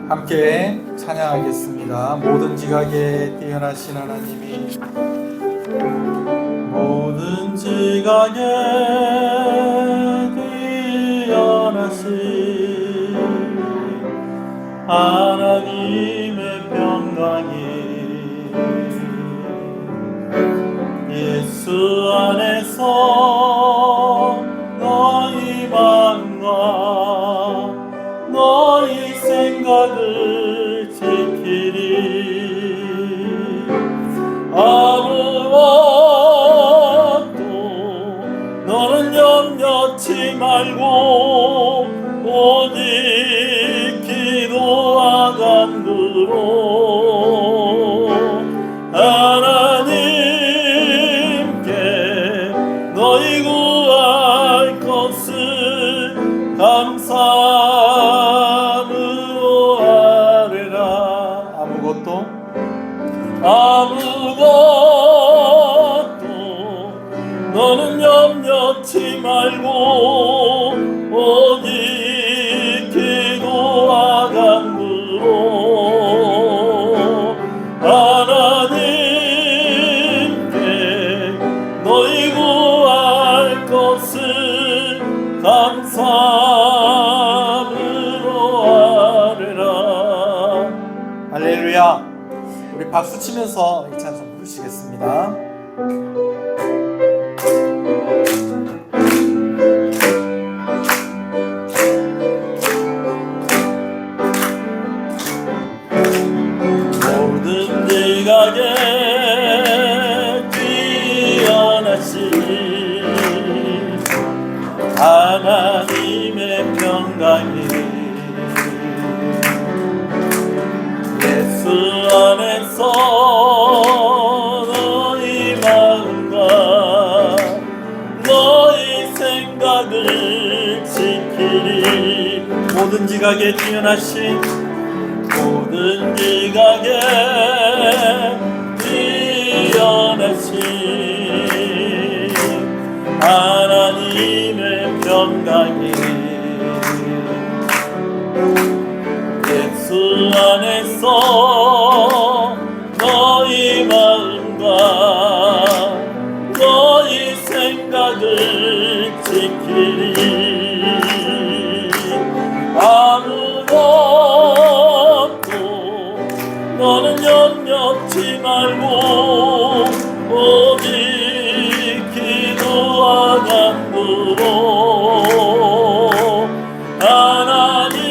함께 찬양하겠습니다. 모든 지각에 뛰어나신 하나님이, 모든 지각에 뛰어나신 하나님의 평강이 예수 안에서 너희 마음과 너희 생각을 지키리. 아무것도 너는 염려치 말고 오직 기도와 간구로 하나님께 너희 구할 것을 감사함으로 아뢰라. 아무것도 너는 염려치 말고 오직 기도와 간구로 하나님께 너희 구할 것을 감사함으로 아뢰라. 할렐루야. 우리 박수 치면서 이 찬송 부르시겠습니다. 모든 지각에 뛰어나신 하나님의 평강이 예수 안에서 너희 마음과 너희 생각을 지키리. 모든 지각에 뛰어나신, 모든 지각에 뛰어나신 하나님의 평강이 예수 안에서 너희 마음과 너희 생각을 지키리. 아무것도 너는 염려치 말고 오직 기도와 간구로 하나님께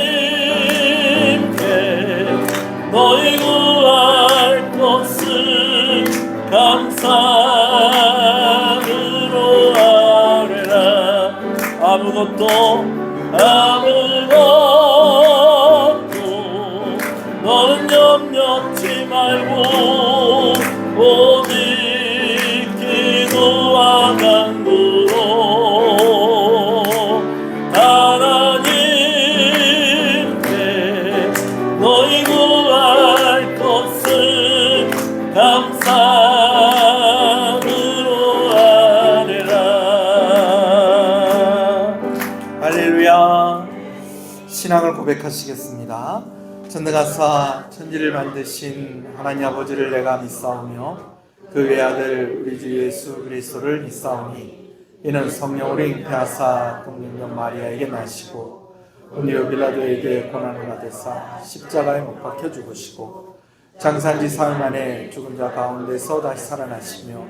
너희 구할 것을 감사함으로 아뢰라. 아무것도 너는 염려치 말고 오직 기도와 간구로 하나님께 너희 구할 것을 감사함으로 아뢰라. 할렐루야. 신앙을 고백하시겠습니다. 전능하사 천지를 만드신 하나님 아버지를 내가 믿사오며 그 외아들 우리 주 예수 그리스도를 믿사오니 이는 성령으로 잉태하사 동정녀 마리아에게 나시고 본디오 빌라도에게 고난을 받으사 십자가에 못 박혀 죽으시고 장사한 지 사흘 만에 죽은 자 가운데서 다시 살아나시며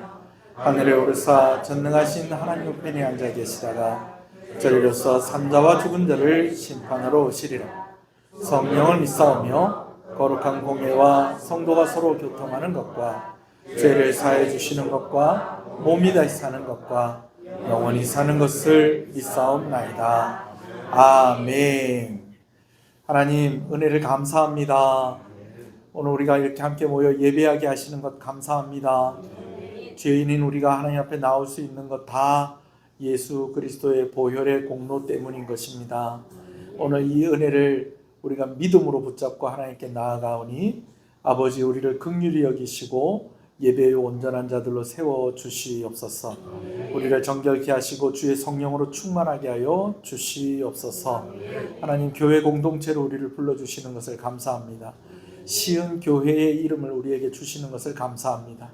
하늘에 오르사 전능하신 하나님 우편에 앉아 계시다가 저리로서 산자와 죽은 자를 심판하러 오시리라. 성령을 믿사오며 거룩한 공예와 성도가 서로 교통하는 것과 죄를 사해 주시는 것과 몸이 다시 사는 것과 영원히 사는 것을 믿사옵나이다. 아멘. 하나님 은혜를 감사합니다. 오늘 우리가 이렇게 함께 모여 예배하게 하시는 것 감사합니다. 죄인인 우리가 하나님 앞에 나올 수 있는 것 다 예수 그리스도의 보혈의 공로 때문인 것입니다. 오늘 이 은혜를 우리가 믿음으로 붙잡고 하나님께 나아가오니 아버지 우리를 긍휼히 여기시고 예배의 온전한 자들로 세워주시옵소서. 우리를 정결케 하시고 주의 성령으로 충만하게 하여 주시옵소서. 하나님 교회 공동체로 우리를 불러주시는 것을 감사합니다. 시은 교회의 이름을 우리에게 주시는 것을 감사합니다.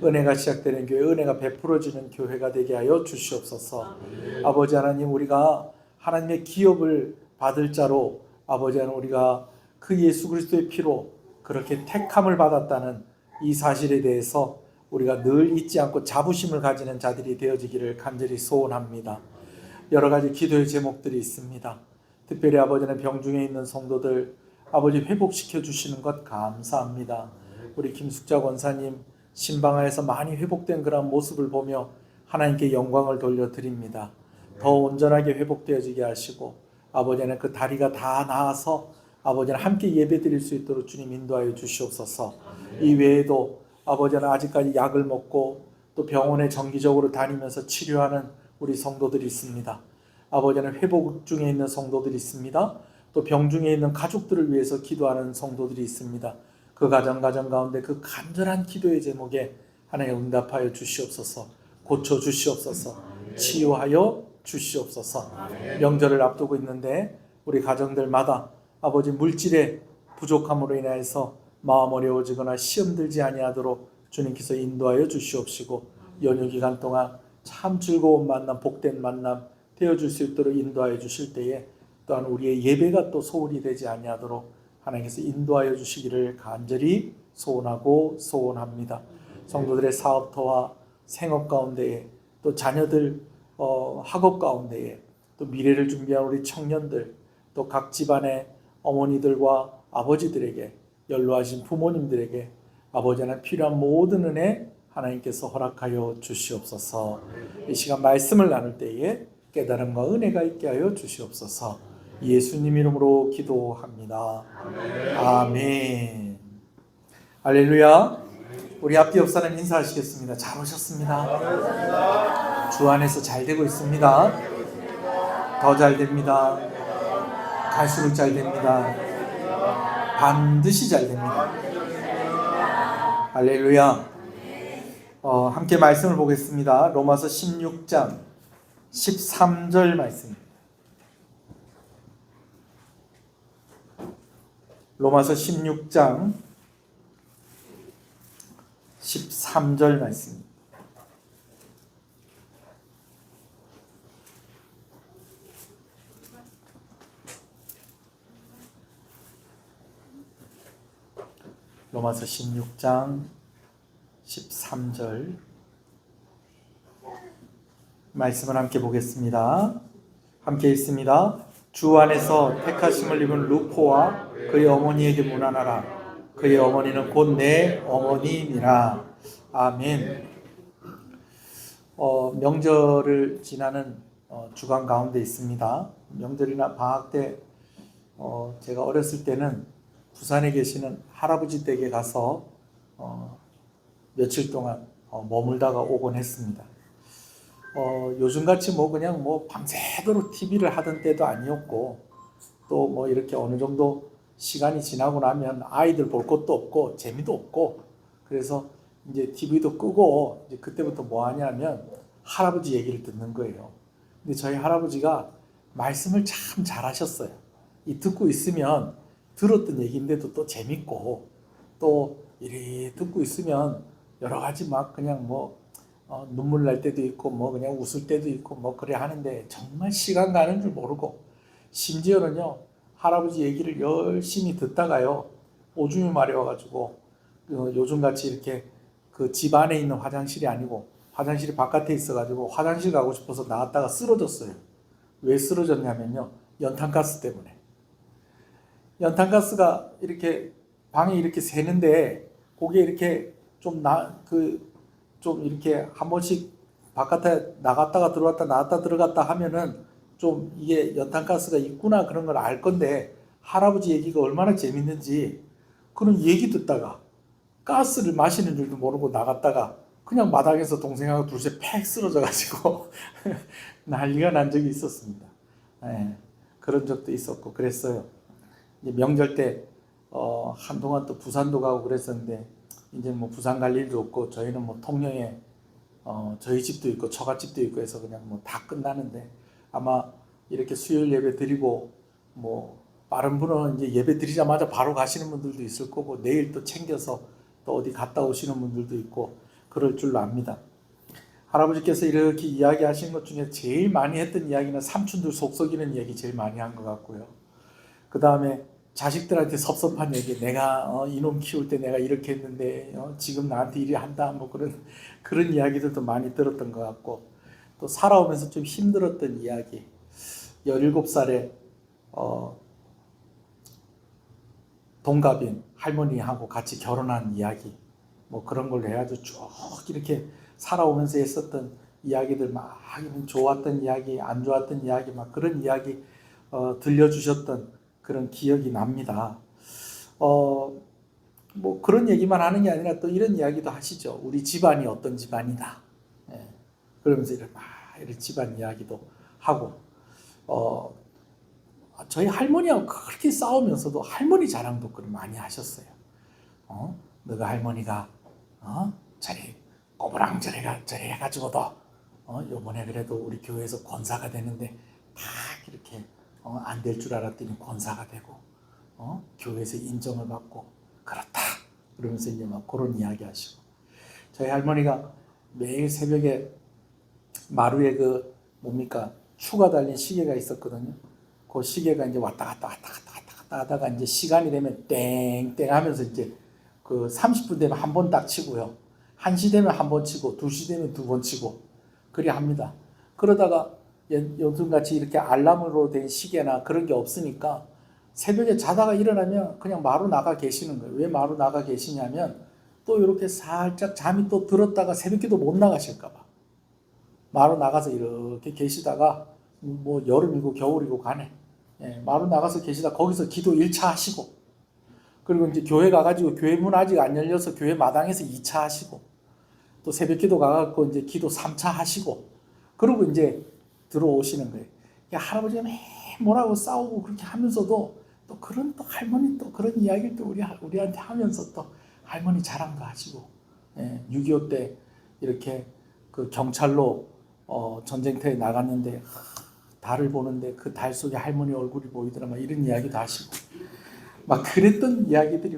은혜가 시작되는 교회, 은혜가 베풀어지는 교회가 되게 하여 주시옵소서. 아버지 하나님, 우리가 하나님의 기업을 받을 자로 아버지 하나님, 우리가 그 예수 그리스도의 피로 그렇게 택함을 받았다는 이 사실에 대해서 우리가 늘 잊지 않고 자부심을 가지는 자들이 되어지기를 간절히 소원합니다. 여러 가지 기도의 제목들이 있습니다. 특별히 아버지는 병중에 있는 성도들 아버지 회복시켜 주시는 것 감사합니다. 우리 김숙자 권사님 신방하에서 많이 회복된 그런 모습을 보며 하나님께 영광을 돌려드립니다. 더 온전하게 회복되어지게 하시고 아버지는 그 다리가 다 나아서 아버지는 함께 예배드릴 수 있도록 주님 인도하여 주시옵소서. 이 외에도 아버지는 아직까지 약을 먹고 또 병원에 정기적으로 다니면서 치료하는 우리 성도들이 있습니다. 아버지는 회복 중에 있는 성도들이 있습니다. 또 병 중에 있는 가족들을 위해서 기도하는 성도들이 있습니다. 그 가정 가운데 그 간절한 기도의 제목에 하나님 응답하여 주시옵소서. 고쳐 주시옵소서. 치유하여 주시옵소서. 명절을 앞두고 있는데 우리 가정들마다 아버지 물질의 부족함으로 인하여서 마음 어려워지거나 시험 들지 아니하도록 주님께서 인도하여 주시옵시고 연휴 기간 동안 참 즐거운 만남, 복된 만남 되어줄 수 있도록 인도하여 주실 때에 또한 우리의 예배가 또 소홀히 되지 아니하도록 하나님께서 인도하여 주시기를 간절히 소원하고 소원합니다. 성도들의 사업터와 생업 가운데에 또 자녀들 학업 가운데에 또 미래를 준비한 우리 청년들 또 각 집안의 어머니들과 아버지들에게 연로하신 부모님들에게 아버지 하나님 필요한 모든 은혜 하나님께서 허락하여 주시옵소서. 이 시간 말씀을 나눌 때에 깨달음과 은혜가 있게 하여 주시옵소서. 예수님 이름으로 기도합니다. 아멘. 할렐루야. 우리 앞뒤 옆사람 인사하시겠습니다. 잘 오셨습니다. 주 안에서 잘 되고 있습니다. 더 잘 됩니다. 갈수록 잘 됩니다. 반드시 잘 됩니다. 할렐루야. 함께 말씀을 보겠습니다. 로마서 16장 13절 말씀. 로마서 16장 13절 말씀. 로마서 16장 13절 말씀을 함께 보겠습니다. 함께 읽습니다. 주 안에서 택하심을 입은 루포와 그의 어머니에게 문안하라. 그의 어머니는 곧 내 어머니니라. 아멘. 명절을 지나는 주간 가운데 있습니다. 명절이나 방학 때 제가 어렸을 때는 부산에 계시는 할아버지 댁에 가서 며칠 동안 머물다가 오곤 했습니다. 요즘같이 그냥 밤새도록 TV를 하던 때도 아니었고 또 이렇게 어느 정도 시간이 지나고 나면 아이들 볼 것도 없고 재미도 없고 그래서 이제 TV도 끄고 이제 그때부터 뭐 하냐면 할아버지 얘기를 듣는 거예요. 근데 저희 할아버지가 말씀을 참 잘하셨어요. 이 듣고 있으면 들었던 얘기인데도 또 재밌고 또 이리 듣고 있으면 여러 가지 그냥 눈물 날 때도 있고 그냥 웃을 때도 있고 그래 하는데 정말 시간 가는 줄 모르고 심지어는요 할아버지 얘기를 열심히 듣다가요 오줌이 마려워가지고 요즘같이 이렇게 그 집 안에 있는 화장실이 아니고 화장실이 바깥에 있어가지고 화장실 가고 싶어서 나왔다가 쓰러졌어요. 왜 쓰러졌냐면요 연탄가스 때문에. 연탄가스가 이렇게 방에 이렇게 새는데 그게 이렇게 좀 이렇게 한 번씩 바깥에 나갔다가 들어왔다 나왔다 들어갔다 하면은 좀 이게 연탄가스가 있구나 그런 걸 알 건데 할아버지 얘기가 얼마나 재밌는지 그런 얘기 듣다가 가스를 마시는 줄도 모르고 나갔다가 그냥 마당에서 동생하고 둘째 팩 쓰러져 가지고 난리가 난 적이 있었습니다. 예, 그런 적도 있었고 그랬어요. 이제 명절 때 한동안 또 부산도 가고 그랬었는데 이제 뭐 부산 갈 일도 없고 저희는 뭐 통영에 저희 집도 있고 처갓집도 있고 해서 그냥 뭐 다 끝나는데 아마 이렇게 수요일 예배 드리고 뭐 빠른 분은 이제 예배 드리자마자 바로 가시는 분들도 있을 거고 내일 또 챙겨서 또 어디 갔다 오시는 분들도 있고 그럴 줄로 압니다. 할아버지께서 이렇게 이야기하신 것 중에 제일 많이 했던 이야기는 삼촌들 속 썩이는 이야기 제일 많이 한 것 같고요. 그 다음에 자식들한테 섭섭한 얘기, 내가 이놈 키울 때 내가 이렇게 했는데 지금 나한테 이리 한다, 뭐 그런 이야기들도 많이 들었던 것 같고, 또 살아오면서 좀 힘들었던 이야기, 17살에 동갑인 할머니하고 같이 결혼한 이야기, 뭐 그런 걸 해가지고 쭉 이렇게 살아오면서 했었던 이야기들, 막 좋았던 이야기, 안 좋았던 이야기, 막 그런 이야기 들려주셨던 그런 기억이 납니다. 뭐 그런 얘기만 하는 게 아니라 또 이런 이야기도 하시죠. 우리 집안이 어떤 집안이다. 예, 그러면서 이런 집안 이야기도 하고, 저희 할머니하고 그렇게 싸우면서도 할머니 자랑도 많이 하셨어요. 너가 할머니가 저리 꼬부랑저리 해가지고도 요번에 그래도 우리 교회에서 권사가 되는데 다 이렇게 안 될 줄 알았더니 권사가 되고 교회에서 인정을 받고 그렇다 그러면서 이제 막 그런 이야기 하시고, 저희 할머니가 매일 새벽에 마루에 추가 달린 시계가 있었거든요. 그 시계가 이제 왔다 갔다 하다가 이제 시간이 되면 땡땡 하면서 이제 그 30분 되면 한 번 딱 치고요. 1시 되면 한 번 치고 2시 되면 2번 치고 그리 합니다. 그러다가 요즘같이 이렇게 알람으로 된 시계나 그런 게 없으니까 새벽에 자다가 일어나면 그냥 마루 나가 계시는 거예요. 왜 마루 나가 계시냐면 또 이렇게 살짝 잠이 또 들었다가 새벽기도 못 나가실까 봐 마루 나가서 이렇게 계시다가 뭐 여름이고 겨울이고 간에 마루 나가서 계시다 거기서 기도 1차 하시고, 그리고 이제 교회 가가지고 교회 문 아직 안 열려서 교회 마당에서 2차 하시고, 또 새벽기도 가갖고 이제 기도 3차 하시고, 그리고 이제 들어오시는 거예요. 할아버지가 매 뭐라고 싸우고 그렇게 하면서도 또 할머니 또 그런 이야기를 또 우리한테 하면서 또 할머니 자랑도 하시고, 6.25 때 이렇게 그 경찰로 전쟁터에 나갔는데 달을 보는데 그 달 속에 할머니 얼굴이 보이더라, 막 이런 이야기도 하시고 막 그랬던 이야기들이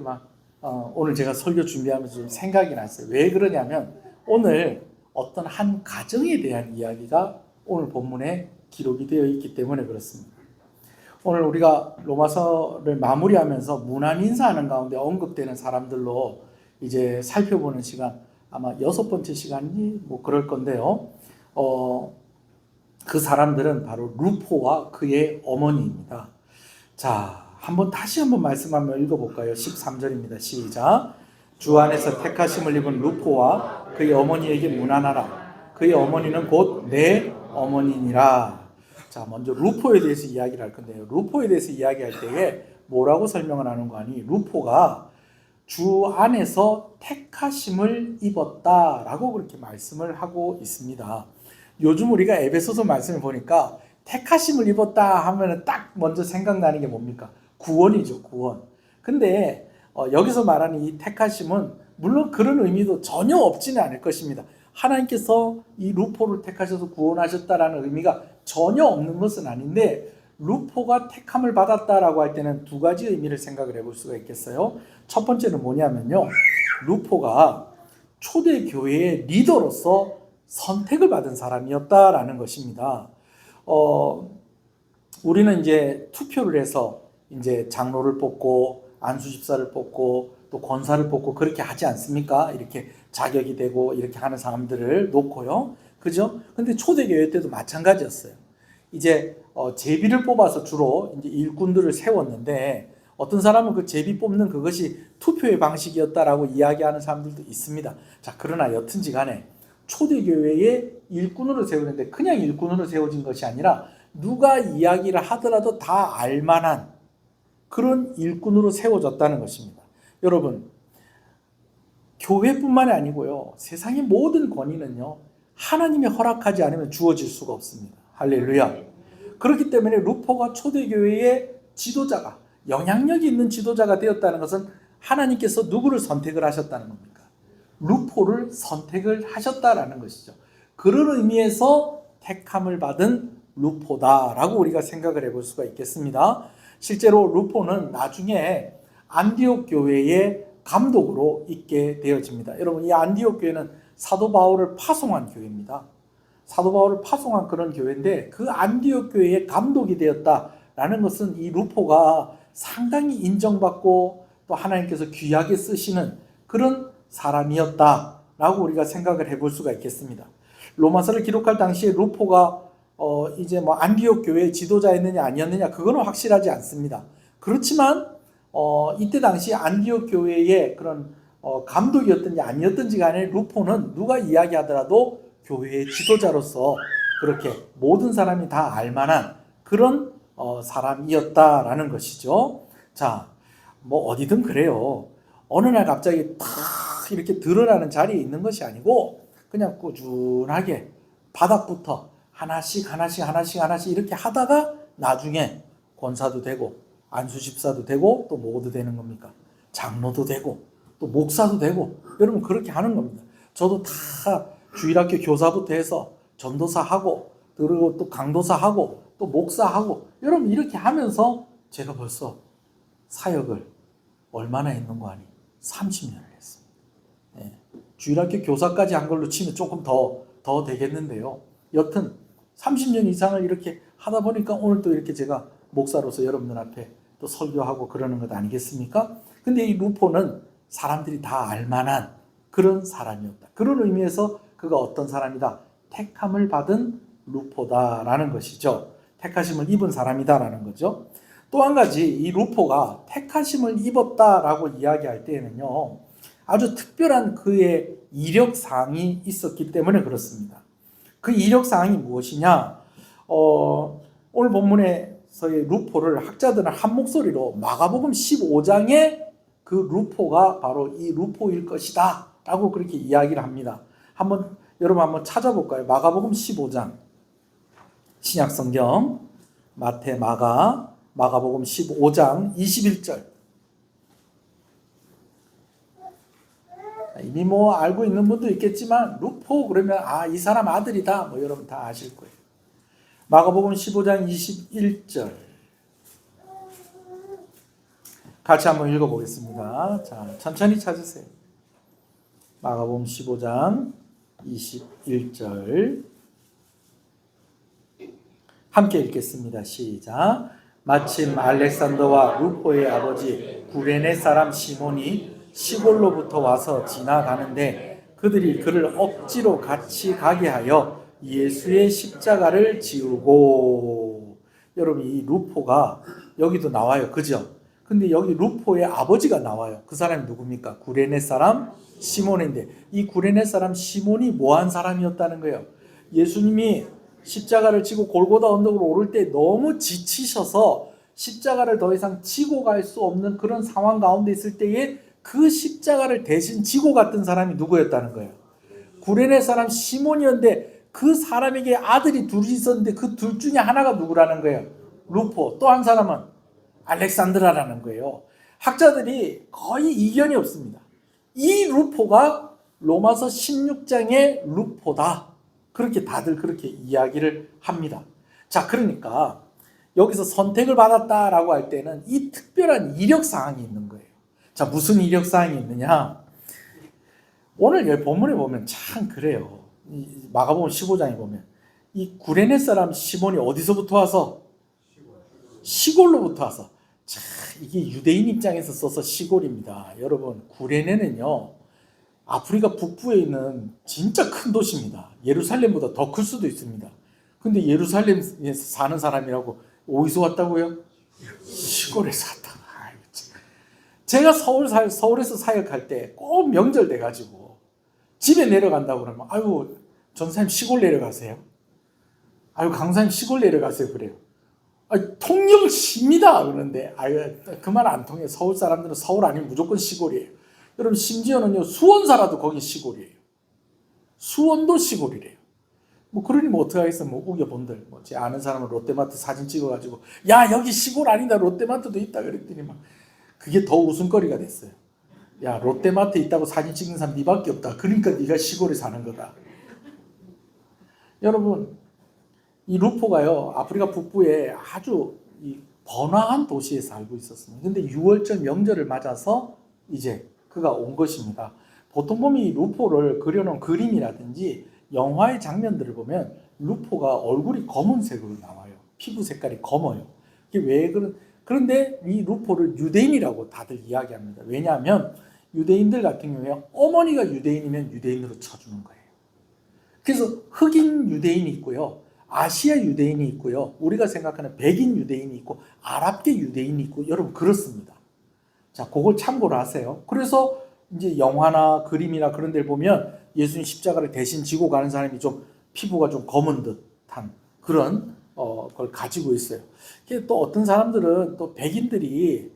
오늘 제가 설교 준비하면서 좀 생각이 났어요. 왜 그러냐면 오늘 어떤 한 가정에 대한 이야기가 오늘 본문에 기록이 되어 있기 때문에 그렇습니다. 오늘 우리가 로마서를 마무리하면서 문안 인사하는 가운데 언급되는 사람들로 이제 살펴보는 시간, 아마 6번째 시간이 뭐 그럴 건데요. 그 사람들은 바로 루포와 그의 어머니입니다. 자, 다시 한번 말씀 한번 읽어볼까요? 13절입니다. 시작. 주 안에서 택하심을 입은 루포와 그의 어머니에게 문안하라. 그의 어머니는 곧 내 어머니니라. 자, 먼저 루포에 대해서 이야기를 할 건데요. 루포에 대해서 이야기할 때에 뭐라고 설명을 하는 거 아니? 루포가 주 안에서 택하심을 입었다라고 그렇게 말씀을 하고 있습니다. 요즘 우리가 에베소서 말씀을 보니까 택하심을 입었다 하면 딱 먼저 생각나는 게 뭡니까? 구원이죠, 구원. 근데 여기서 말하는 이 택하심은 물론 그런 의미도 전혀 없지는 않을 것입니다. 하나님께서 이 루포를 택하셔서 구원하셨다라는 의미가 전혀 없는 것은 아닌데, 루포가 택함을 받았다라고 할 때는 두 가지 의미를 생각을 해볼 수가 있겠어요. 첫 번째는 뭐냐면요, 루포가 초대교회의 리더로서 선택을 받은 사람이었다라는 것입니다. 우리는 이제 투표를 해서 이제 장로를 뽑고 안수집사를 뽑고 또 권사를 뽑고 그렇게 하지 않습니까? 이렇게 자격이 되고 이렇게 하는 사람들을 놓고요. 그죠? 근데 초대교회 때도 마찬가지였어요. 이제 제비를 뽑아서 주로 이제 일꾼들을 세웠는데, 어떤 사람은 그 제비 뽑는 그것이 투표의 방식이었다라고 이야기하는 사람들도 있습니다. 자, 그러나 여튼지 간에 초대교회의 일꾼으로 세우는데 그냥 일꾼으로 세워진 것이 아니라 누가 이야기를 하더라도 다 알만한 그런 일꾼으로 세워졌다는 것입니다. 여러분, 교회뿐만이 아니고요. 세상의 모든 권위는요. 하나님이 허락하지 않으면 주어질 수가 없습니다. 할렐루야. 그렇기 때문에 루포가 초대교회의 지도자가, 영향력이 있는 지도자가 되었다는 것은 하나님께서 누구를 선택을 하셨다는 겁니까? 루포를 선택을 하셨다라는 것이죠. 그런 의미에서 택함을 받은 루포다라고 우리가 생각을 해볼 수가 있겠습니다. 실제로 루포는 나중에 안디옥 교회의 감독으로 있게 되어집니다. 여러분, 이 안디옥 교회는 사도 바울을 파송한 교회입니다. 사도 바울을 파송한 그런 교회인데 그 안디옥 교회의 감독이 되었다라는 것은 이 루포가 상당히 인정받고 또 하나님께서 귀하게 쓰시는 그런 사람이었다라고 우리가 생각을 해볼 수가 있겠습니다. 로마서를 기록할 당시에 루포가 이제 뭐 안디옥 교회의 지도자였느냐 아니었느냐 그거는 확실하지 않습니다. 그렇지만 이때 당시 안디옥 교회의 그런 감독이었든지 아니었든지 간에 루포는 누가 이야기하더라도 교회의 지도자로서 그렇게 모든 사람이 다 알만한 그런 사람이었다라는 것이죠. 자, 뭐 어디든 그래요. 어느 날 갑자기 탁 이렇게 드러나는 자리에 있는 것이 아니고 그냥 꾸준하게 바닥부터 하나씩 이렇게 하다가 나중에 권사도 되고 안수집사도 되고 또 뭐도 되는 겁니까? 장로도 되고 또 목사도 되고 여러분 그렇게 하는 겁니다. 저도 다 주일학교 교사부터 해서 전도사하고 그리고 또 강도사하고 또 목사하고 여러분 이렇게 하면서 제가 벌써 사역을 얼마나 했는 거 아니? 30년을 했습니다. 예. 주일학교 교사까지 한 걸로 치면 조금 더 되겠는데요. 여튼 30년 이상을 이렇게 하다 보니까 오늘 또 이렇게 제가 목사로서 여러분들 앞에 또 설교하고 그러는 것 아니겠습니까? 근데 이 루포는 사람들이 다 알만한 그런 사람이었다. 그런 의미에서 그가 어떤 사람이다? 택함을 받은 루포다라는 것이죠. 택하심을 입은 사람이다라는 거죠. 또 한 가지 이 루포가 택하심을 입었다라고 이야기할 때에는요. 아주 특별한 그의 이력사항이 있었기 때문에 그렇습니다. 그 이력사항이 무엇이냐? 오늘 본문에서의 루포를 학자들은 한 목소리로 마가복음 15장에 그 루포가 바로 이 루포일 것이다 라고 그렇게 이야기를 합니다. 여러분 한번 찾아볼까요? 마가복음 15장 신약성경 마태 마가복음 15장 21절. 이미 뭐 알고 있는 분도 있겠지만 루포 그러면 이 사람 아들이다 뭐 여러분 다 아실 거예요. 마가복음 15장 21절 같이 한번 읽어보겠습니다. 자, 천천히 찾으세요. 마가복음 15장 21절 함께 읽겠습니다. 시작. 마침 알렉산더와 루포의 아버지 구레네 사람 시몬이 시골로부터 와서 지나가는데 그들이 그를 억지로 같이 가게 하여 예수의 십자가를 지우고. 여러분 이 루포가 여기도 나와요. 그죠? 근데 여기 루포의 아버지가 나와요. 그 사람이 누굽니까? 구레네 사람 시몬인데 이 구레네 사람 시몬이 뭐한 사람이었다는 거예요? 예수님이 십자가를 지고 골고다 언덕으로 오를 때 너무 지치셔서 십자가를 더 이상 지고 갈 수 없는 그런 상황 가운데 있을 때에 그 십자가를 대신 지고 갔던 사람이 누구였다는 거예요? 구레네 사람 시몬이었는데 그 사람에게 아들이 둘이 있었는데 그 둘 중에 하나가 누구라는 거예요? 루포. 또 한 사람은 알렉산드라라는 거예요. 학자들이 거의 이견이 없습니다. 이 루포가 로마서 16장의 루포다. 그렇게 다들 그렇게 이야기를 합니다. 자, 그러니까 여기서 선택을 받았다라고 할 때는 이 특별한 이력사항이 있는 거예요. 자, 무슨 이력사항이 있느냐? 오늘 여기 본문에 보면 참 그래요. 마가복음 15장에 보면 이 구레네 사람 시몬이 어디서부터 와서? 시골로부터 와서. 자, 이게 유대인 입장에서 써서 시골입니다. 여러분, 구레네는요 아프리카 북부에 있는 진짜 큰 도시입니다. 예루살렘보다 더 클 수도 있습니다. 근데 예루살렘에서 사는 사람이라고 어디서 왔다고요? 시골에서 왔다고. 제가 서울에서 사역할 때 꼭 명절 돼가지고 집에 내려간다고 그러면 아유 전사님 시골 내려가세요. 아유 강사님 시골 내려가세요 그래요. 통역을 쉽니다 그러는데 아유 그 말 안 통해. 서울 사람들은 서울 아니면 무조건 시골이에요. 여러분 심지어는요 수원사라도 거기 시골이에요. 수원도 시골이래요. 뭐 그러니 뭐 어떻게 하겠어. 뭐 우겨본들 뭐 제 아는 사람은 롯데마트 사진 찍어가지고 야 여기 시골 아니다 롯데마트도 있다 그랬더니 막 그게 더 웃음거리가 됐어요. 야 롯데마트 있다고 사진 찍는 사람 니밖에 없다. 그러니까 네가 시골에 사는 거다. 여러분 이 루포가요 아프리카 북부에 아주 이 번화한 도시에 살고 있었습니다. 근데 6월절 명절을 맞아서 이제 그가 온 것입니다. 보통 보면 이 루포를 그려놓은 그림이라든지 영화의 장면들을 보면 루포가 얼굴이 검은색으로 나와요. 피부 색깔이 검어요. 이게 왜 그런데 이 루포를 유대인이라고 다들 이야기합니다. 왜냐하면 유대인들 같은 경우에 어머니가 유대인이면 유대인으로 쳐주는 거예요. 그래서 흑인 유대인이 있고요. 아시아 유대인이 있고요. 우리가 생각하는 백인 유대인이 있고 아랍계 유대인이 있고 여러분 그렇습니다. 자, 그걸 참고를 하세요. 그래서 이제 영화나 그림이나 그런 데를 보면 예수님 십자가를 대신 지고 가는 사람이 좀 피부가 좀 검은 듯한 그런 걸 가지고 있어요. 또 어떤 사람들은 또 백인들이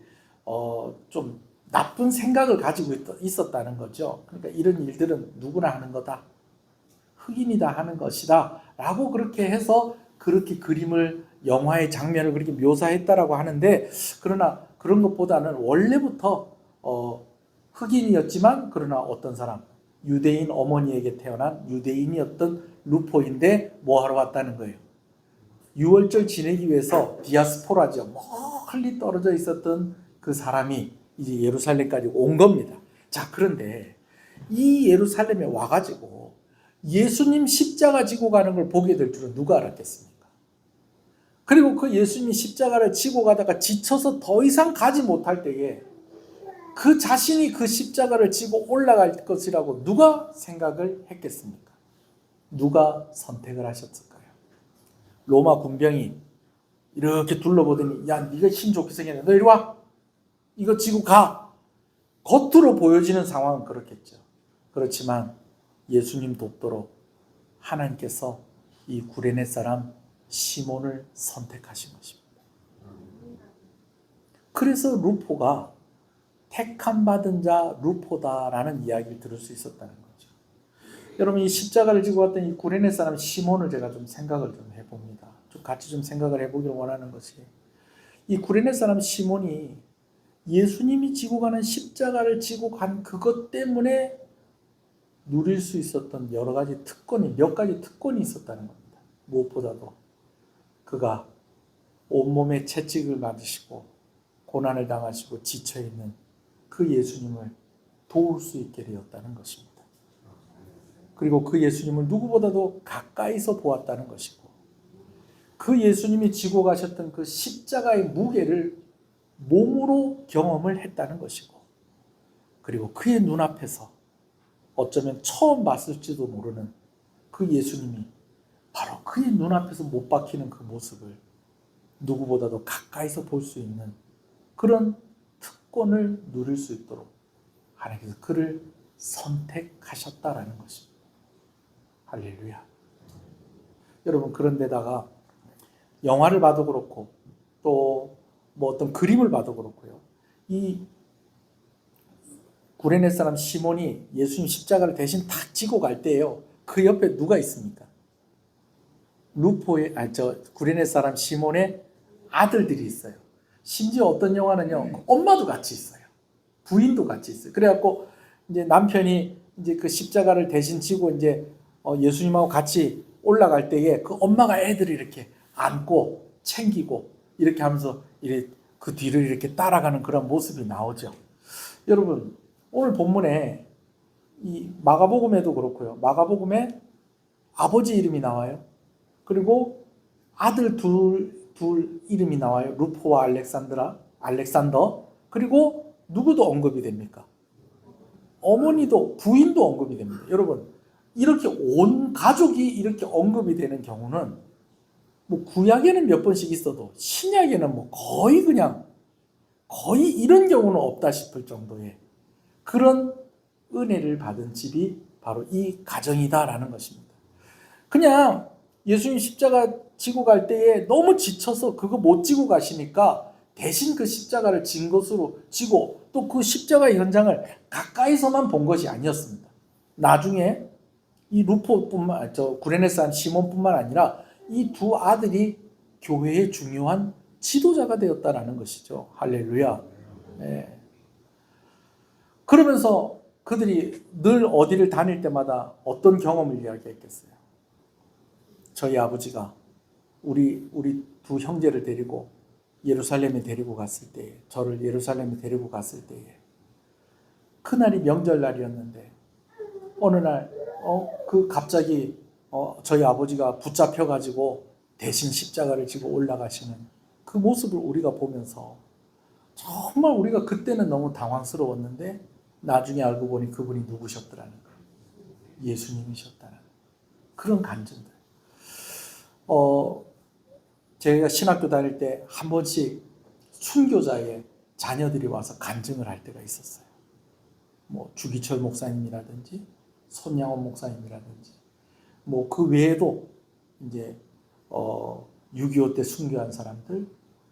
좀 나쁜 생각을 가지고 있었다는 거죠. 그러니까 이런 일들은 누구나 하는 거다. 흑인이다 하는 것이다 라고 그렇게 해서 그렇게 그림을 영화의 장면을 그렇게 묘사했다라고 하는데 그러나 그런 것보다는 원래부터 흑인이었지만 그러나 어떤 사람 유대인 어머니에게 태어난 유대인이었던 루포인데 뭐하러 왔다는 거예요. 6월절 지내기 위해서 디아스포라죠. 멀리 떨어져 있었던 그 사람이 이제 예루살렘까지 온 겁니다. 자 그런데 이 예루살렘에 와가지고 예수님 십자가 지고 가는 걸 보게 될 줄은 누가 알았겠습니까? 그리고 그 예수님이 십자가를 지고 가다가 지쳐서 더 이상 가지 못할 때에 그 자신이 그 십자가를 지고 올라갈 것이라고 누가 생각을 했겠습니까? 누가 선택을 하셨을까요? 로마 군병이 이렇게 둘러보더니 야 네가 힘 좋게 생겼네. 너 이리 와. 이거 지고 가. 겉으로 보여지는 상황은 그렇겠죠. 그렇지만 예수님 돕도록 하나님께서 이 구레네 사람 시몬을 선택하신 것입니다. 그래서 루포가 택함 받은 자 루포다라는 이야기를 들을 수 있었다는 거죠. 여러분 이 십자가를 지고 왔던 이 구레네 사람 시몬을 제가 좀 생각을 좀 해봅니다. 좀 같이 좀 생각을 해보기를 원하는 것이 이 구레네 사람 시몬이 예수님이 지고 가는 십자가를 지고 간 그것 때문에 누릴 수 있었던 여러 가지 특권이 몇 가지 특권이 있었다는 겁니다. 무엇보다도 그가 온몸에 채찍을 맞으시고 고난을 당하시고 지쳐있는 그 예수님을 도울 수 있게 되었다는 것입니다. 그리고 그 예수님을 누구보다도 가까이서 보았다는 것이고 그 예수님이 지고 가셨던 그 십자가의 무게를 몸으로 경험을 했다는 것이고 그리고 그의 눈앞에서 어쩌면 처음 봤을지도 모르는 그 예수님이 바로 그의 눈앞에서 못 박히는 그 모습을 누구보다도 가까이서 볼 수 있는 그런 특권을 누릴 수 있도록 하나님께서 그를 선택하셨다라는 것입니다. 할렐루야. 여러분 그런데다가 영화를 봐도 그렇고 또 뭐 어떤 그림을 봐도 그렇고요. 이 구레네 사람 시몬이 예수님 십자가를 대신 탁 지고 갈 때예요. 그 옆에 누가 있습니까? 구레네 사람 시몬의 아들들이 있어요. 심지어 어떤 영화는요, 엄마도 같이 있어요. 부인도 같이 있어요. 그래갖고 이제 남편이 이제 그 십자가를 대신 지고 이제 예수님하고 같이 올라갈 때에 그 엄마가 애들을 이렇게 안고 챙기고 이렇게 하면서 그 뒤를 이렇게 따라가는 그런 모습이 나오죠. 여러분 오늘 본문에 이 마가복음에도 그렇고요. 마가복음에 아버지 이름이 나와요. 그리고 아들 둘 이름이 나와요. 루포와 알렉산더. 그리고 누구도 언급이 됩니까? 어머니도 부인도 언급이 됩니다. 여러분 이렇게 온 가족이 이렇게 언급이 되는 경우는 뭐 구약에는 몇 번씩 있어도 신약에는 뭐 거의 이런 경우는 없다 싶을 정도의 그런 은혜를 받은 집이 바로 이 가정이다라는 것입니다. 그냥 예수님 십자가 지고 갈 때에 너무 지쳐서 그거 못 지고 가시니까 대신 그 십자가를 진 것으로 지고 또 그 십자가의 현장을 가까이서만 본 것이 아니었습니다. 나중에 이 루포뿐만, 구레네 사람 시몬뿐만 아니라 이 두 아들이 교회의 중요한 지도자가 되었다라는 것이죠. 할렐루야. 네. 그러면서 그들이 늘 어디를 다닐 때마다 어떤 경험을 이야기했겠어요? 저희 아버지가 우리 두 형제를 데리고 예루살렘에 데리고 갔을 때에, 저를 예루살렘에 데리고 갔을 때에, 그날이 명절날이었는데 어느 날 갑자기 저희 아버지가 붙잡혀가지고 대신 십자가를 지고 올라가시는 그 모습을 우리가 보면서 정말 우리가 그때는 너무 당황스러웠는데 나중에 알고 보니 그분이 누구셨더라는 거예요. 예수님이셨다는 그런 간증들. 제가 신학교 다닐 때 한 번씩 순교자의 자녀들이 와서 간증을 할 때가 있었어요. 뭐 주기철 목사님이라든지 손양원 목사님이라든지 뭐 그 외에도 이제 6.25 때 순교한 사람들,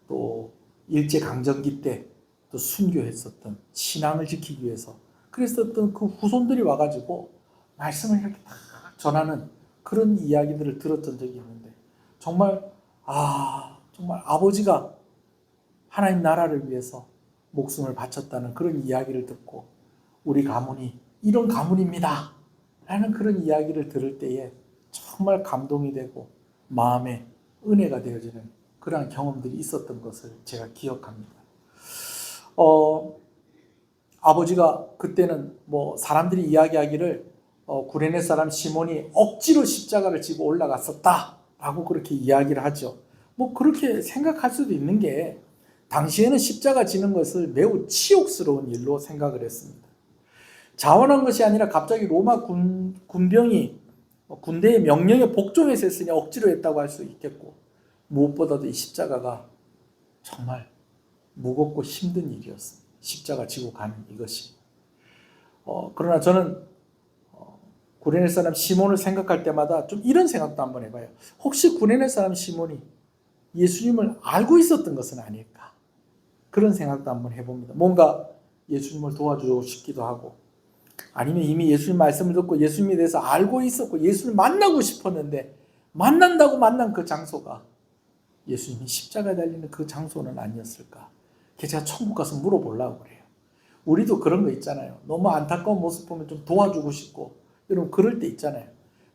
또 일제강점기 때 또 순교했었던, 신앙을 지키기 위해서 그랬었던 그 후손들이 와가지고 말씀을 이렇게 딱 전하는 그런 이야기들을 들었던 적이 있는데 정말 아버지가 하나님 나라를 위해서 목숨을 바쳤다는 그런 이야기를 듣고 우리 가문이 이런 가문입니다 라는 그런 이야기를 들을 때에 정말 감동이 되고 마음에 은혜가 되어지는 그러한 경험들이 있었던 것을 제가 기억합니다. 아버지가 그때는 뭐 사람들이 이야기하기를 구레네 사람 시몬이 억지로 십자가를 지고 올라갔었다라고 그렇게 이야기를 하죠. 뭐 그렇게 생각할 수도 있는 게 당시에는 십자가 지는 것을 매우 치욕스러운 일로 생각을 했습니다. 자원한 것이 아니라 갑자기 로마 군병이 군대의 명령에 복종해서 했으니 억지로 했다고 할 수 있겠고, 무엇보다도 이 십자가가 정말 무겁고 힘든 일이었습니다. 십자가 지고 가는 이것이. 그러나 저는 구레네 사람 시몬을 생각할 때마다 좀 이런 생각도 한번 해봐요. 혹시 구레네 사람 시몬이 예수님을 알고 있었던 것은 아닐까? 그런 생각도 한번 해봅니다. 뭔가 예수님을 도와주고 싶기도 하고, 아니면 이미 예수님 말씀을 듣고 예수님에 대해서 알고 있었고 예수를 만나고 싶었는데 만난다고 만난 그 장소가 예수님이 십자가에 달리는 그 장소는 아니었을까? 제가 천국 가서 물어보려고 그래요. 우리도 그런 거 있잖아요. 너무 안타까운 모습 보면 좀 도와주고 싶고 여러분 그럴 때 있잖아요.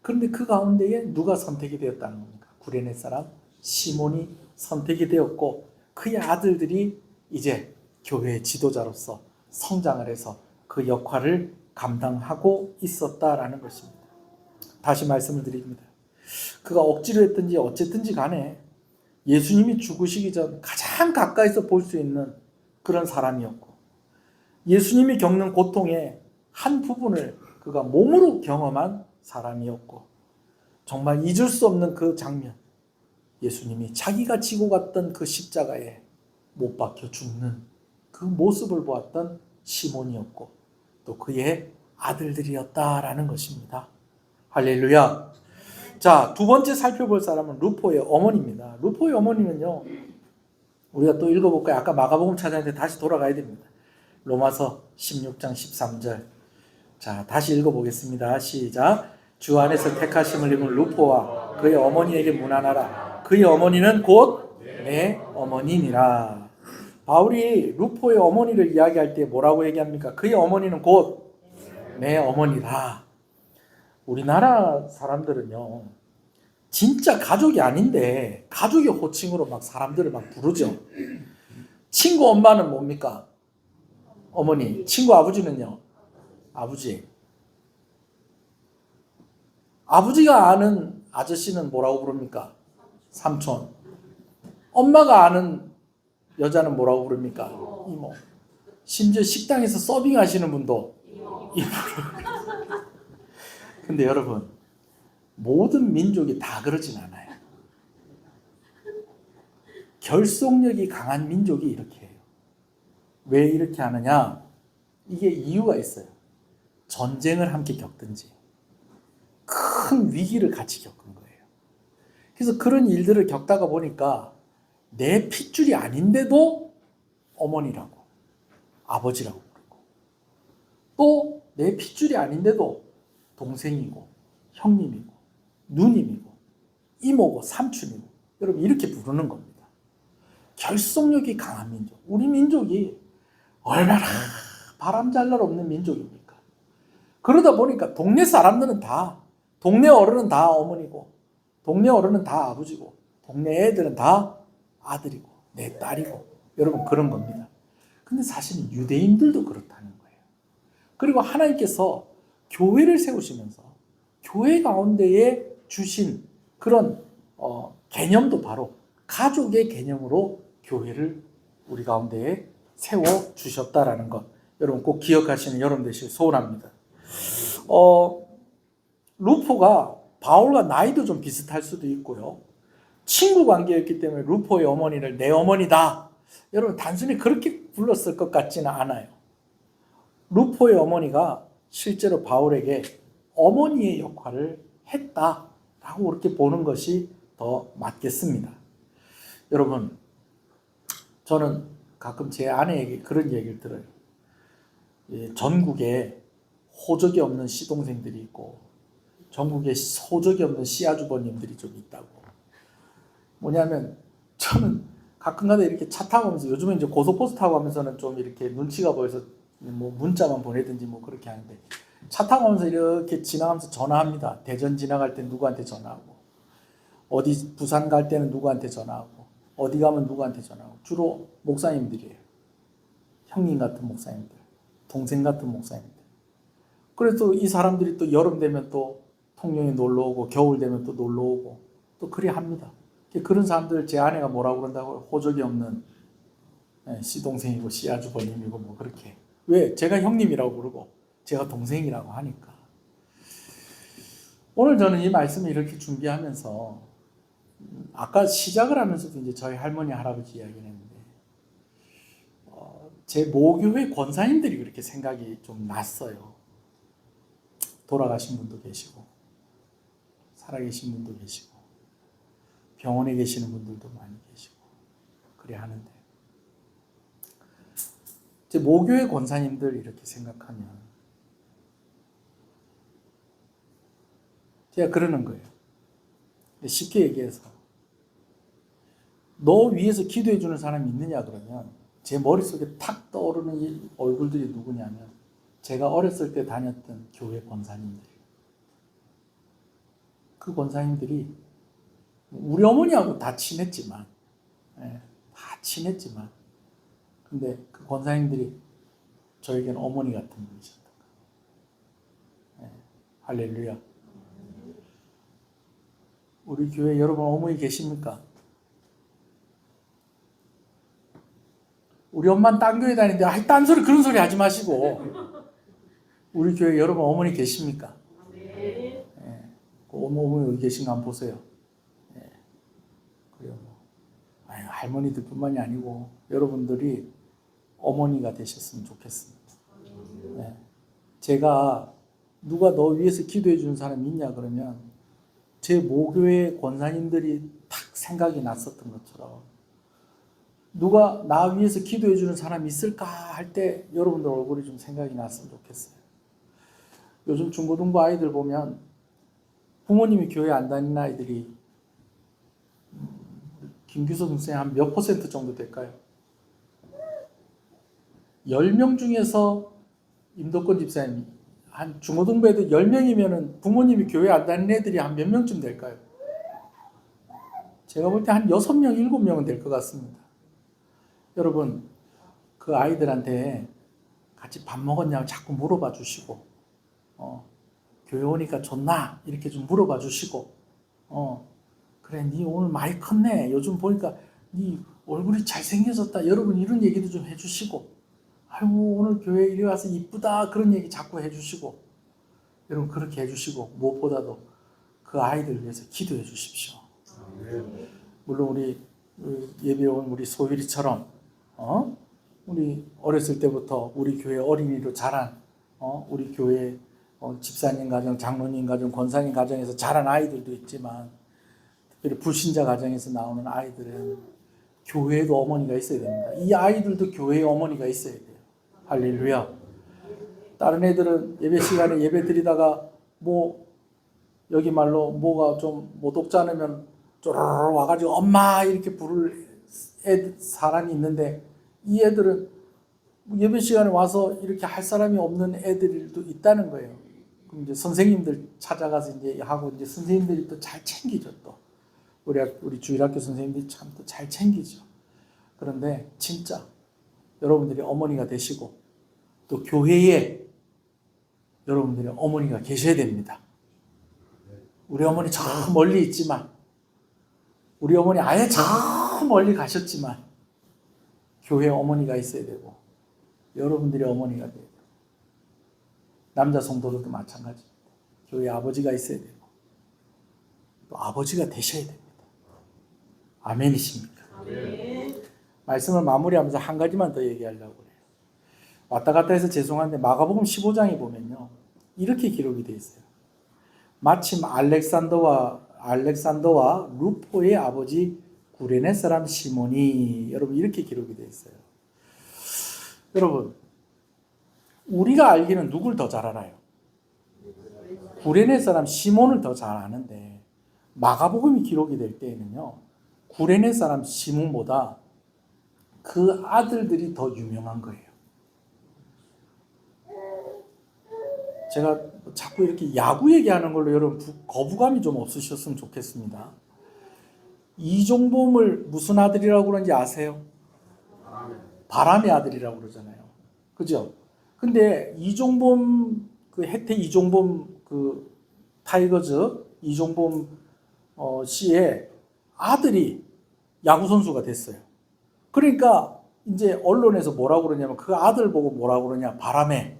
그런데 그 가운데에 누가 선택이 되었다는 겁니까? 구레네 사람 시몬이 선택이 되었고 그의 아들들이 이제 교회의 지도자로서 성장을 해서 그 역할을 감당하고 있었다라는 것입니다. 다시 말씀을 드립니다. 그가 억지로 했든지 어쨌든지 간에 예수님이 죽으시기 전 가장 가까이서 볼 수 있는 그런 사람이었고 예수님이 겪는 고통의 한 부분을 그가 몸으로 경험한 사람이었고 정말 잊을 수 없는 그 장면, 예수님이 자기가 지고 갔던 그 십자가에 못 박혀 죽는 그 모습을 보았던 시몬이었고 또 그의 아들들이었다라는 것입니다. 할렐루야. 자, 두 번째 살펴볼 사람은 루포의 어머니입니다. 루포의 어머니는요, 우리가 또 읽어볼까요? 아까 마가복음 찾았는데 다시 돌아가야 됩니다. 로마서 16장 13절. 자, 다시 읽어보겠습니다. 시작. 주 안에서 택하심을 입은 루포와 그의 어머니에게 문안하라. 그의 어머니는 곧 내 어머니니라. 바울이 루포의 어머니를 이야기할 때 뭐라고 얘기합니까? 그의 어머니는 곧 내 어머니다. 우리나라 사람들은요, 진짜 가족이 아닌데 가족의 호칭으로 막 사람들을 막 부르죠. 친구 엄마는 뭡니까? 어머니. 친구 아버지는요? 아버지. 아버지가 아는 아저씨는 뭐라고 부릅니까? 삼촌. 엄마가 아는 여자는 뭐라고 부릅니까? 이모. 심지어 식당에서 서빙하시는 분도 이모를. 근데 여러분, 모든 민족이 다 그러진 않아요. 결속력이 강한 민족이 이렇게 해요. 왜 이렇게 하느냐? 이게 이유가 있어요. 전쟁을 함께 겪든지 큰 위기를 같이 겪은 거예요. 그래서 그런 일들을 겪다가 보니까 내 핏줄이 아닌데도 어머니라고, 아버지라고 부르고, 또 내 핏줄이 아닌데도 동생이고 형님이고 누님이고 이모고 삼촌이고, 여러분 이렇게 부르는 겁니다. 결속력이 강한 민족. 우리 민족이 얼마나 바람잘날 없는 민족입니까? 그러다 보니까 동네 사람들은 다, 동네 어른은 다 어머니고, 동네 어른은 다 아버지고, 동네 애들은 다 아들이고 내 딸이고, 여러분 그런 겁니다. 근데 사실은 유대인들도 그렇다는 거예요. 그리고 하나님께서 교회를 세우시면서 교회 가운데에 주신 그런 개념도 바로 가족의 개념으로 교회를 우리 가운데에 세워주셨다라는 것, 여러분 꼭 기억하시는 여러분 되시길 소원합니다. 루포가 바울과 나이도 좀 비슷할 수도 있고요. 친구 관계였기 때문에 루포의 어머니를 내 어머니다, 여러분 단순히 그렇게 불렀을 것 같지는 않아요. 루포의 어머니가 실제로 바울에게 어머니의 역할을 했다라고 그렇게 보는 것이 더 맞겠습니다. 여러분, 저는 가끔 제 아내에게 그런 얘기를 들어요. 전국에 호적이 없는 시동생들이 있고 전국에 호적이 없는 시아주버님들이 좀 있다고. 뭐냐면 저는 가끔가다 이렇게 차 타고 가면서, 요즘은 이제 고속버스 타고 가면서는 좀 이렇게 눈치가 보여서 뭐 문자만 보내든지 뭐 그렇게 하는데, 차 타고 가면서 이렇게 지나가면서 전화합니다. 대전 지나갈 때 누구한테 전화하고, 어디 부산 갈 때는 누구한테 전화하고, 어디 가면 누구한테 전화하고. 주로 목사님들이에요. 형님 같은 목사님들, 동생 같은 목사님들. 그래서 이 사람들이 또 여름 되면 또 통영에 놀러 오고, 겨울 되면 또 놀러 오고, 또 그리 합니다. 그런 사람들 제 아내가 뭐라고 그런다고요? 호적이 없는 시동생이고 시아주버님이고 뭐 그렇게. 왜? 제가 형님이라고 부르고 제가 동생이라고 하니까. 오늘 저는 이 말씀을 이렇게 준비하면서, 아까 시작을 하면서도 이제 저희 할머니 할아버지 이야기를 했는데, 제 모교회 권사님들이 그렇게 생각이 좀 났어요. 돌아가신 분도 계시고 살아계신 분도 계시고 병원에 계시는 분들도 많이 계시고 그래 하는데, 제 모교회 권사님들 이렇게 생각하면 제가 그러는 거예요. 쉽게 얘기해서, 너 위에서 기도해 주는 사람이 있느냐 그러면 제 머릿속에 탁 떠오르는 이 얼굴들이 누구냐면 제가 어렸을 때 다녔던 교회 권사님들이에요. 그 권사님들이 우리 어머니하고 다 친했지만, 근데 그 권사님들이 저에게는 어머니 같은 분이셨던 거예요. 할렐루야. 우리 교회 여러분 어머니 계십니까? 우리 엄마는 딴 교회 다니는데 딴 소리 그런 소리 하지 마시고, 우리 교회 여러분 어머니 계십니까? 네. 어머니 어디 계신가 한번 보세요. 그래요. 할머니들뿐만이 아니고 여러분들이 어머니가 되셨으면 좋겠습니다. 제가 누가 너 위해서 기도해 주는 사람이 있냐 그러면 제 모교회 권사님들이 탁 생각이 났었던 것처럼, 누가 나 위해서 기도해 주는 사람이 있을까 할 때 여러분들 얼굴이 좀 생각이 났으면 좋겠어요. 요즘 중고등부 아이들 보면 부모님이 교회 안 다니는 아이들이 김규선 선생님 한 몇 % 정도 될까요? 10명 중에서 임덕권 집사님이 한 중고등부에도 10명이면 부모님이 교회 안 다니는 애들이 한 몇 명쯤 될까요? 제가 볼 때 한 6명, 7명은 될 것 같습니다. 여러분, 그 아이들한테 같이 밥 먹었냐고 자꾸 물어봐 주시고, 교회 오니까 좋나? 이렇게 좀 물어봐 주시고, 그래, 니 오늘 많이 컸네. 요즘 보니까 니 얼굴이 잘생겨졌다. 여러분 이런 얘기도 좀 해주시고, 아이고 오늘 교회 이리 와서 이쁘다. 그런 얘기 자꾸 해주시고, 여러분 그렇게 해주시고, 무엇보다도 그 아이들 위해서 기도해 주십시오. 물론 우리 예배 온 우리 소율이처럼 우리 어렸을 때부터 우리 교회 어린이로 자란 우리 교회 집사님 가정, 장로님 가정, 권사님 가정에서 자란 아이들도 있지만, 특별히 불신자 가정에서 나오는 아이들은 교회에도 어머니가 있어야 됩니다. 이 아이들도 교회에 어머니가 있어야 돼요. 할렐루야. 다른 애들은 예배 시간에 예배 드리다가 여기 말로 뭐가 좀 못 먹지 않으면 쪼르르 와가지고 엄마 이렇게 부를 사람이 있는데, 이 애들은 예배 시간에 와서 이렇게 할 사람이 없는 애들도 있다는 거예요. 그럼 이제 선생님들 찾아가서 이제 하고, 이제 선생님들이 또 잘 챙기죠. 또 우리 주일학교 선생님들이 참 또 잘 챙기죠. 그런데 진짜 여러분들이 어머니가 되시고 또 교회에 여러분들이 어머니가 계셔야 됩니다. 우리 어머니 저 멀리 있지만, 우리 어머니 아예 저 멀리 가셨지만 교회에 어머니가 있어야 되고, 여러분들이 어머니가 돼야 돼요. 남자 성도들도 마찬가지입니다. 교회에 아버지가 있어야 되고 또 아버지가 되셔야 됩니다. 아멘이십니까? 아멘. 말씀을 마무리하면서 한 가지만 더 얘기하려고 해요. 왔다 갔다 해서 죄송한데 마가복음 15장에 보면요, 이렇게 기록이 되어 있어요. 마침 알렉산더와 루포의 아버지 구레네 사람 시몬이, 여러분 이렇게 기록이 되어 있어요. 여러분, 우리가 알기는 누굴 더 잘 알아요? 구레네 사람 시몬을 더 잘 아는데, 마가복음이 기록이 될 때에는요, 구레네 사람 시몬보다 그 아들들이 더 유명한 거예요. 제가 자꾸 이렇게 야구 얘기하는 걸로 여러분 거부감이 좀 없으셨으면 좋겠습니다. 이종범을 무슨 아들이라고 그러는지 아세요? 바람의 아들이라고 그러잖아요. 그죠? 근데 이종범, 해태 이종범 타이거즈 이종범 씨의 아들이 야구선수가 됐어요. 그러니까 이제 언론에서 뭐라고 그러냐면, 그 아들 보고 뭐라고 그러냐, 바람의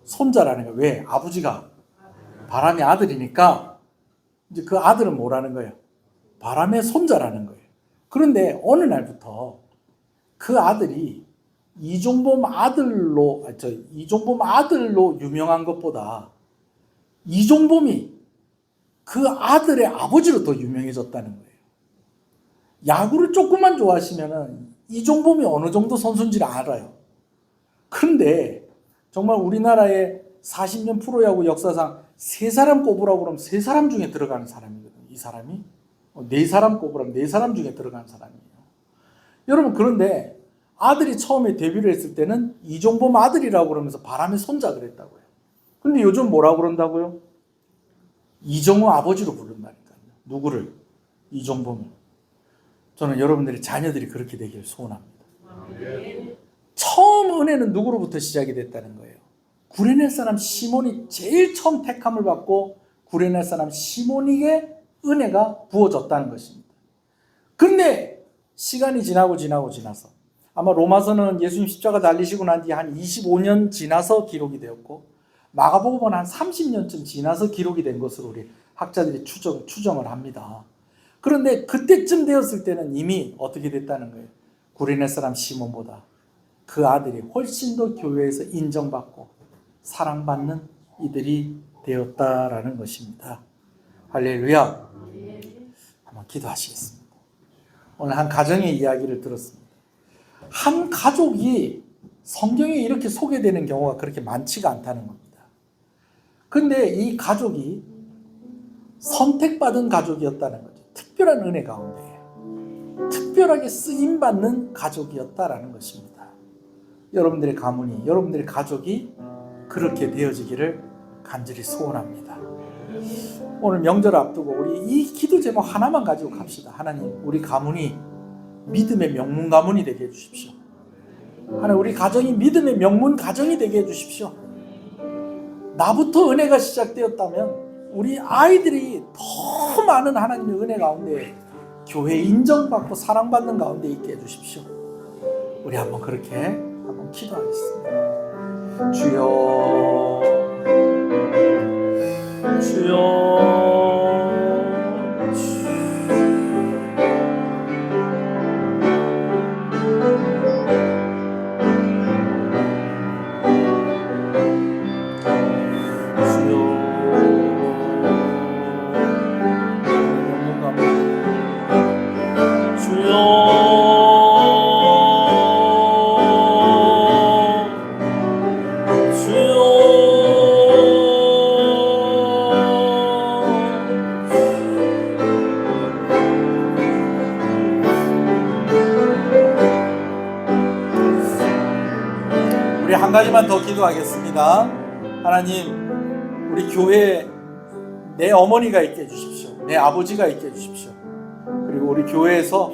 손자라는 거예요. 왜? 아버지가 바람의 아들이니까 이제 그 아들은 뭐라는 거예요? 바람의 손자라는 거예요. 그런데 어느 날부터 그 아들이 이종범 아들로 유명한 것보다 이종범이 그 아들의 아버지로 더 유명해졌다는 거예요. 야구를 조금만 좋아하시면은 이종범이 어느 정도 선수인지를 알아요. 그런데 정말 우리나라의 40년 프로야구 역사상 3사람 꼽으라고 그러면 3사람 중에 들어가는 사람이거든요. 이 사람이 4사람 꼽으라면 4사람 중에 들어가는 사람이에요. 여러분, 그런데 아들이 처음에 데뷔를 했을 때는 이종범 아들이라고 그러면서 바람의 손자 그랬다고요. 근데 요즘 뭐라고 그런다고요? 이정우 아버지로 부른다니까요. 누구를? 이종범을. 저는 여러분들의 자녀들이 그렇게 되기를 소원합니다. 처음 은혜는 누구로부터 시작이 됐다는 거예요? 구레네 사람 시몬이 제일 처음 택함을 받고 구레네 사람 시몬에게 은혜가 부어졌다는 것입니다. 그런데 시간이 지나서, 아마 로마서는 예수님 십자가 달리시고 난 뒤 한 25년 지나서 기록이 되었고, 마가복음은 한 30년쯤 지나서 기록이 된 것으로 우리 학자들이 추정을 합니다. 그런데 그때쯤 되었을 때는 이미 어떻게 됐다는 거예요? 구레네 사람 시몬보다 그 아들이 훨씬 더 교회에서 인정받고 사랑받는 이들이 되었다라는 것입니다. 할렐루야. 한번 기도하시겠습니다. 오늘 한 가정의 이야기를 들었습니다. 한 가족이 성경에 이렇게 소개되는 경우가 그렇게 많지가 않다는 겁니다. 근데 이 가족이 선택받은 가족이었다는 거죠. 특별한 은혜 가운데 특별하게 쓰임받는 가족이었다라는 것입니다. 여러분들의 가문이, 여러분들의 가족이 그렇게 되어지기를 간절히 소원합니다. 오늘 명절 앞두고 우리 이 기도 제목 하나만 가지고 갑시다. 하나님, 우리 가문이 믿음의 명문 가문이 되게 해주십시오. 하나님, 우리 가정이 믿음의 명문 가정이 되게 해주십시오. 나부터 은혜가 시작되었다면 우리 아이들이 더 많은 하나님의 은혜 가운데 교회 인정받고 사랑받는 가운데 있게 해주십시오. 우리 한번 그렇게 한번 기도하겠습니다. 주여, 주여, 주여, 한 가지만 더 기도하겠습니다. 하나님, 우리 교회에 내 어머니가 있게 해주십시오. 내 아버지가 있게 해주십시오. 그리고 우리 교회에서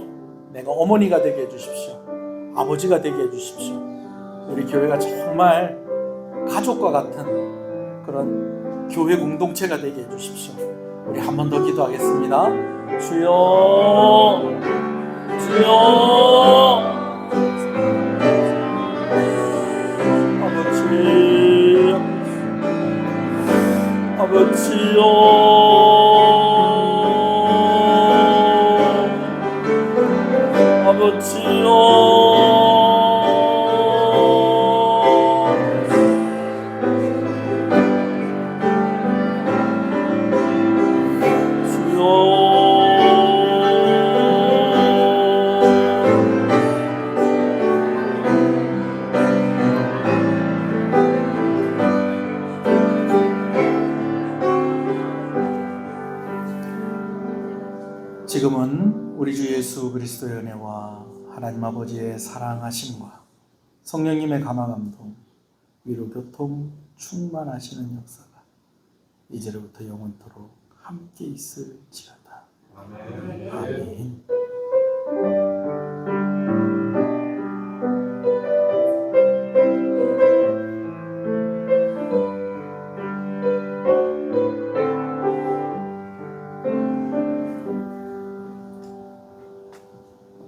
내가 어머니가 되게 해주십시오. 아버지가 되게 해주십시오. 우리 교회가 정말 가족과 같은 그런 교회 공동체가 되게 해주십시오. 우리 한 번 더 기도하겠습니다. 주여, 주여, 아버지, 아버지요, 아버지요. 지금은 우리 주 예수 그리스도의 은혜와 하나님 아버지의 사랑하심과 성령님의 감화감동, 위로 교통 충만하시는 역사가 이제로부터 영원토록 함께 있을지어다. 아멘.